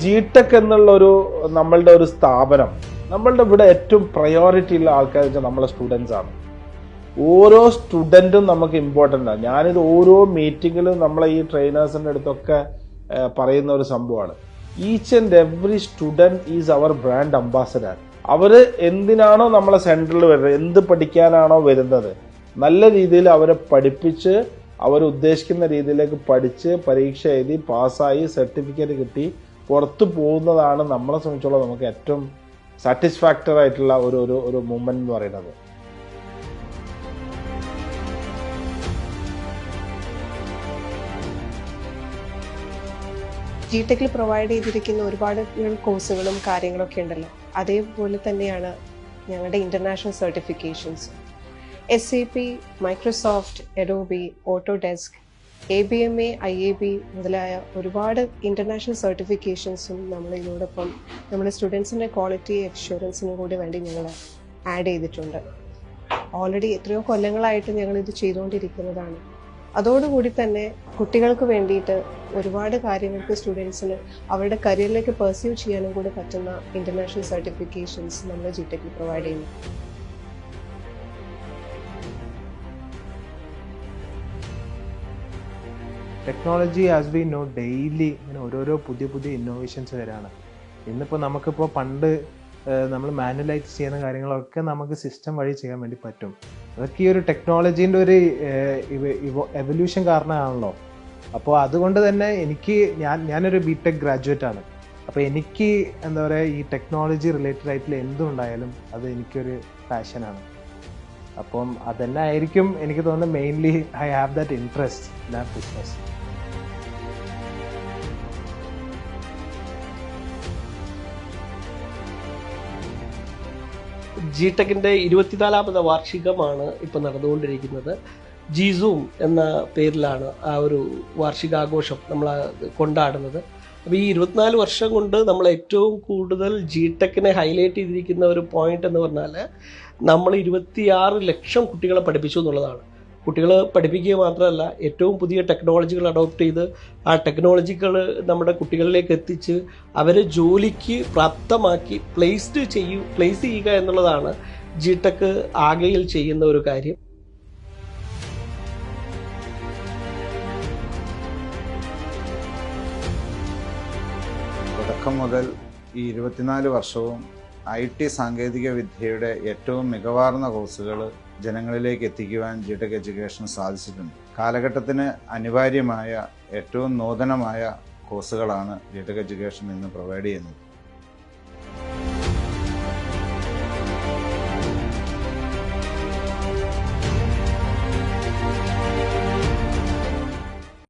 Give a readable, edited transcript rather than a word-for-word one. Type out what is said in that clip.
ജിടെക് എന്നുള്ള നമ്മളുടെ ഒരു സ്ഥാപനം, നമ്മളുടെ ഇവിടെ ഏറ്റവും പ്രയോറിറ്റി ഉള്ള ആൾക്കാർ വെച്ചാൽ നമ്മളെ സ്റ്റുഡൻസ് ആണ്. ഓരോ സ്റ്റുഡൻറ്റും നമുക്ക് ഇമ്പോർട്ടൻ്റ് ആണ്. ഞാനിത് ഓരോ മീറ്റിങ്ങിലും നമ്മളെ ഈ ട്രെയിനേഴ്സിൻ്റെ അടുത്തൊക്കെ പറയുന്ന ഒരു സംഭവമാണ്. Each and every student is our brand ambassador. അവർ എന്തിനാണോ നമ്മളെ സെൻറ്ററിൽ വരുന്നത്, എന്ത് പഠിക്കാനാണോ വരുന്നത്, നല്ല രീതിയിൽ അവരെ പഠിപ്പിച്ച് അവർ ഉദ്ദേശിക്കുന്ന രീതിയിലേക്ക് പഠിച്ച് പരീക്ഷ എഴുതി പാസ്സായി സർട്ടിഫിക്കറ്റ് കിട്ടി പുറത്തു പോകുന്നതാണ് നമ്മളെ സംബന്ധിച്ചോളം നമുക്ക് ഏറ്റവും സാറ്റിസ്ഫാക്ടറി ആയിട്ടുള്ള ഒരു മൂമെന്റ് എന്ന് പറയുന്നത്. ജിടെക്കിൽ പ്രൊവൈഡ് ചെയ്തിരിക്കുന്ന ഒരുപാട് കോഴ്സുകളും കാര്യങ്ങളൊക്കെ ഉണ്ടല്ലോ, അതേപോലെ തന്നെയാണ് ഞങ്ങളുടെ international certifications. SAP, Microsoft, Adobe, Autodesk, ABMA, IAB മുതലായ ഒരുപാട് ഇന്റർനാഷണൽ സർട്ടിഫിക്കേഷൻസും നമ്മൾ ഇതിനോടൊപ്പം നമ്മുടെ സ്റ്റുഡൻസിൻ്റെ ക്വാളിറ്റി അഷ്വറൻസിന് കൂടി വേണ്ടി ഞങ്ങൾ ആഡ് ചെയ്തിട്ടുണ്ട്. ഓൾറെഡി എത്രയോ കൊല്ലങ്ങളായിട്ട് ഞങ്ങളിത് ചെയ്തുകൊണ്ടിരിക്കുന്നതാണ്. അതോടുകൂടി തന്നെ കുട്ടികൾക്ക് വേണ്ടിയിട്ട് ഒരുപാട് കാര്യങ്ങൾക്ക് സ്റ്റുഡൻസിന് അവരുടെ കരിയറിലേക്ക് പെർസ്യൂ ചെയ്യാനും കൂടി പറ്റുന്ന ഇന്റർനാഷണൽ സർട്ടിഫിക്കേഷൻസ് നമ്മൾ ജിടെക്കിൽ പ്രൊവൈഡ് ചെയ്യുന്നു. Technology as we know daily ഇങ്ങനെ ഓരോരോ പുതിയ ഇന്നോവേഷൻസ് വരാണ്. ഇന്നിപ്പോൾ നമുക്കിപ്പോൾ പണ്ട് നമ്മൾ മാനുവലായിട്ട് ചെയ്യുന്ന കാര്യങ്ങളൊക്കെ നമുക്ക് സിസ്റ്റം വഴി ചെയ്യാൻ വേണ്ടി പറ്റും. അതൊക്കെ ഈ ഒരു ടെക്നോളജീൻ്റെ ഒരു എവല്യൂഷൻ കാരണമാണല്ലോ. അപ്പോൾ അതുകൊണ്ട് തന്നെ ഞാനൊരു BTech ഗ്രാജുവേറ്റ് ആണ്. അപ്പോൾ എനിക്ക് എന്താ പറയുക, ഈ ടെക്നോളജി റിലേറ്റഡ് ആയിട്ടുള്ള എന്തുണ്ടായാലും അത് എനിക്കൊരു പാഷനാണ്. അപ്പം അതന്നെ ആയിരിക്കും എനിക്ക് തോന്നുന്നത് mainly I have that interest in that business. ജിടെക്കിൻ്റെ 24ാമത് വാർഷികമാണ് ഇപ്പോൾ നടന്നുകൊണ്ടിരിക്കുന്നത്. ജിസൂം എന്ന പേരിലാണ് ആ ഒരു വാർഷികാഘോഷം നമ്മൾ കൊണ്ടാടുന്നത്. അപ്പോൾ ഈ 24 വർഷം കൊണ്ട് നമ്മൾ ഏറ്റവും കൂടുതൽ ജിടെക്കിനെ ഹൈലൈറ്റ് ചെയ്തിരിക്കുന്ന ഒരു പോയിന്റ് എന്ന് പറഞ്ഞാൽ നമ്മൾ 26 ലക്ഷം കുട്ടികളെ പഠിപ്പിച്ചു എന്നുള്ളതാണ്. കുട്ടികളെ പഠിപ്പിക്കുക മാത്രമല്ല, ഏറ്റവും പുതിയ ടെക്നോളജികൾ അഡോപ്റ്റ് ചെയ്ത് ആ ടെക്നോളജികൾ നമ്മുടെ കുട്ടികളിലേക്ക് എത്തിച്ച് അവരെ ജോലിക്ക് പ്രാപ്തമാക്കി പ്ലേസ് ചെയ്യുക എന്നുള്ളതാണ് ജിടെക് ആകെയിൽ ചെയ്യുന്ന ഒരു കാര്യം. തുടക്കം മുതൽ ഈ 24 വർഷവും IT സാങ്കേതിക വിദ്യയുടെ ഏറ്റവും മികവാർന്ന കോഴ്സുകൾ ജനങ്ങളിലേക്ക് എത്തിക്കുവാൻ ജിടെക് എഡ്യൂക്കേഷൻ സാധിച്ചിട്ടുണ്ട്. കാലഘട്ടത്തിന് അനിവാര്യമായ ഏറ്റവും നൂതനമായ കോഴ്സുകളാണ് ജിടെക് എഡ്യൂക്കേഷൻ ഇന്ന് പ്രൊവൈഡ് ചെയ്യുന്നത്.